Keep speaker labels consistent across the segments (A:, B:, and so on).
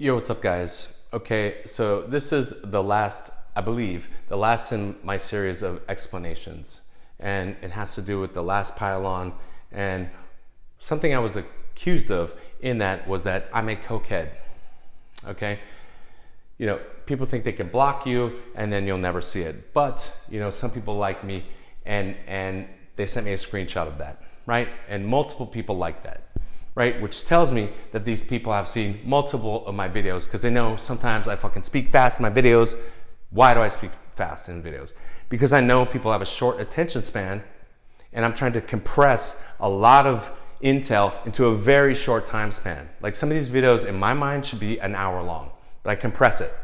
A: Yo, what's up, guys? Okay, so this is the last, I believe, the last in my series of explanations. And it has to do with the last pylon. And something I was accused of in that was that I'm a cokehead. Okay? You know, people think they can block you and then you'll never see it. But, you know, some people like me and they sent me a screenshot of that, right? And multiple people like that. Right, which tells me that these people have seen multiple of my videos because they know sometimes I fucking speak fast in my videos. Why do I speak fast in videos? Because I know people have a short attention span and I'm trying to compress a lot of intel into a very short time span. Like some of these videos in my mind should be an hour long, but I compress it,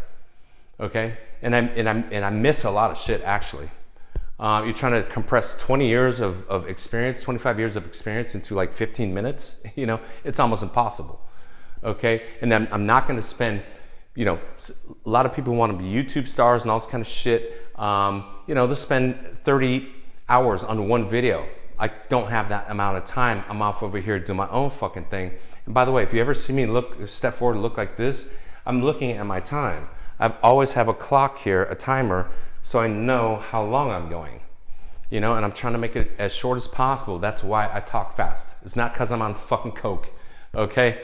A: okay? And I miss a lot of shit actually. You're trying to compress 20 years of experience, 25 years of experience into like 15 minutes, you know, it's almost impossible, okay? And then I'm not gonna spend, you know, a lot of people want to be YouTube stars and all this kind of shit. You know, they'll spend 30 hours on one video. I don't have that amount of time. I'm off over here doing my own fucking thing. And by the way, if you ever see me step forward and look like this, I'm looking at my time. I always have a clock here, a timer, so I know how long I'm going, you know, and I'm trying to make it as short as possible. That's why I talk fast. It's not because I'm on fucking coke, okay?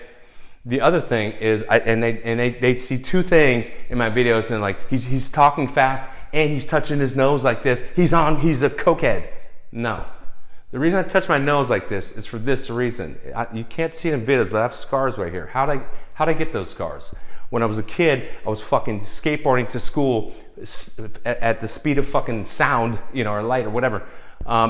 A: The other thing is, they see two things in my videos and like, he's talking fast and he's touching his nose like this. He's a cokehead. No. The reason I touch my nose like this is for this reason. You can't see it in videos, but I have scars right here. How'd I get those scars? When I was a kid, I was fucking skateboarding to school at the speed of fucking sound, you know, or light or whatever,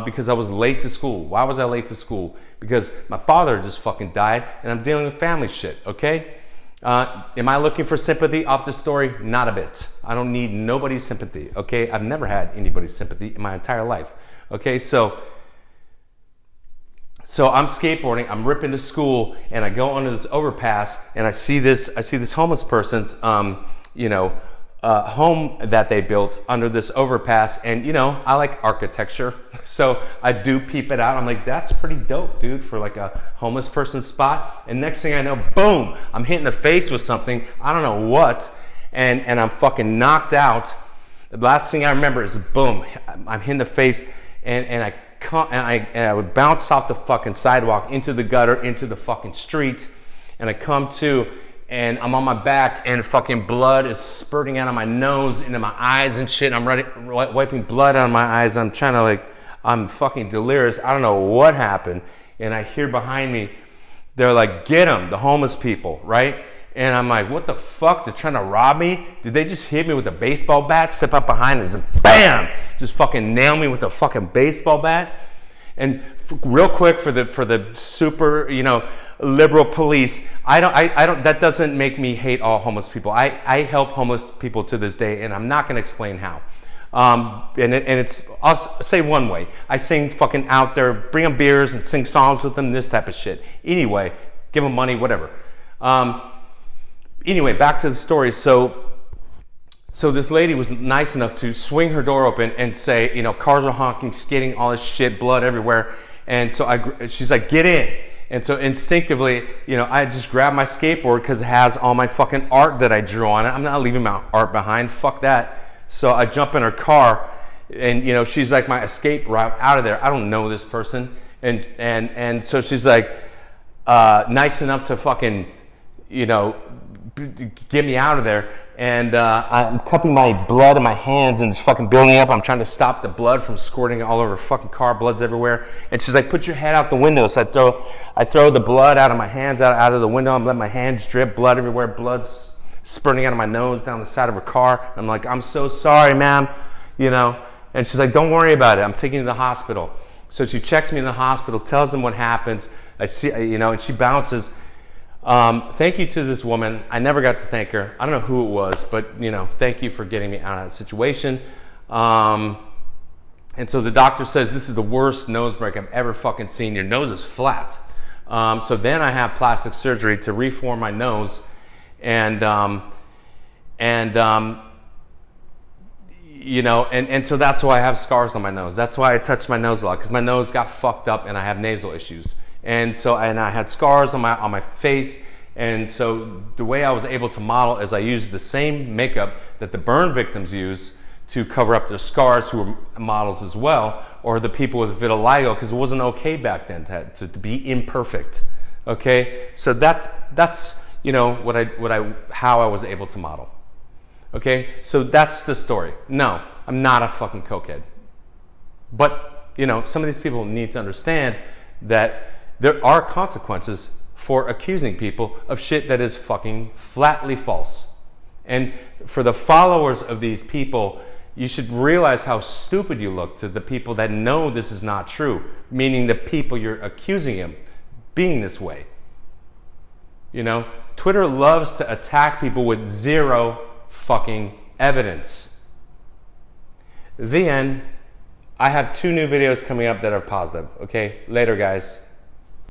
A: because I was late to school. Why was I late to school? Because my father just fucking died and I'm dealing with family shit, okay? Am I looking for sympathy off this story? Not a bit. I don't need nobody's sympathy, okay? I've never had anybody's sympathy in my entire life, okay? So I'm skateboarding, I'm ripping to school, and I go under this overpass, and I see this homeless person's, you know, home that they built under this overpass, and you know, I like architecture, so I do peep it out. I'm like, that's pretty dope, dude, for like a homeless person spot. And next thing I know, boom, I'm hit in the face with something, I don't know what, and I'm fucking knocked out. The last thing I remember is boom, I'm hit in the face, and I would bounce off the fucking sidewalk into the gutter, into the fucking street, and I come to, and I'm on my back, and fucking blood is spurting out of my nose into my eyes and shit. I'm wiping blood out of my eyes. I'm trying to I'm fucking delirious. I don't know what happened, and I hear behind me, they're like, get them, the homeless people, right? And I'm like, what the fuck? They're trying to rob me? Did they just hit me with a baseball bat? Step up behind and just bam! Just fucking nail me with a fucking baseball bat? And real quick for the super, you know, liberal police, I don't, that doesn't make me hate all homeless people. I help homeless people to this day, and I'm not gonna explain how. I'll say one way. I sing fucking out there, bring them beers and sing songs with them, this type of shit. Anyway, give them money, whatever. Anyway, back to the story. So this lady was nice enough to swing her door open and say, you know, cars are honking, skidding, all this shit, blood everywhere. And so she's like, get in. And so instinctively, you know, I just grabbed my skateboard because it has all my fucking art that I drew on it. I'm not leaving my art behind. Fuck that. So I jump in her car, and you know, she's like my escape route out of there. I don't know this person, and so she's like nice enough to fucking, you know, get me out of there. And I'm cupping my blood in my hands and it's fucking building up. I'm trying to stop the blood from squirting all over her fucking car. Blood's everywhere. And she's like, put your head out the window. So I throw the blood out of my hands out of the window. I'm letting my hands drip, blood everywhere. Blood's spurting out of my nose down the side of her car. I'm like, I'm so sorry, ma'am. You know, and she's like, don't worry about it. I'm taking you to the hospital. So she checks me in the hospital, tells them what happens. I see, you know, and she bounces. Thank you to this woman. I never got to thank her. I don't know who it was, but you know, thank you for getting me out of that situation. And so the doctor says, this is the worst nose break I've ever fucking seen. Your nose is flat. So then I have plastic surgery to reform my nose. And you know, and so that's why I have scars on my nose. That's why I touch my nose a lot, because my nose got fucked up and I have nasal issues. And so, and I had scars on my face, And so the way I was able to model is I used the same makeup that the burn victims use to cover up their scars, who were models as well, or the people with vitiligo, because it wasn't okay back then to be imperfect. Okay, so that's you know how I was able to model. Okay, so that's the story. No, I'm not a fucking cokehead, but you know, some of these people need to understand that there are consequences for accusing people of shit that is fucking flatly false. And for the followers of these people, you should realize how stupid you look to the people that know this is not true, meaning the people you're accusing of being this way. You know, Twitter loves to attack people with zero fucking evidence. The end. I have 2 new videos coming up that are positive. Okay, later guys.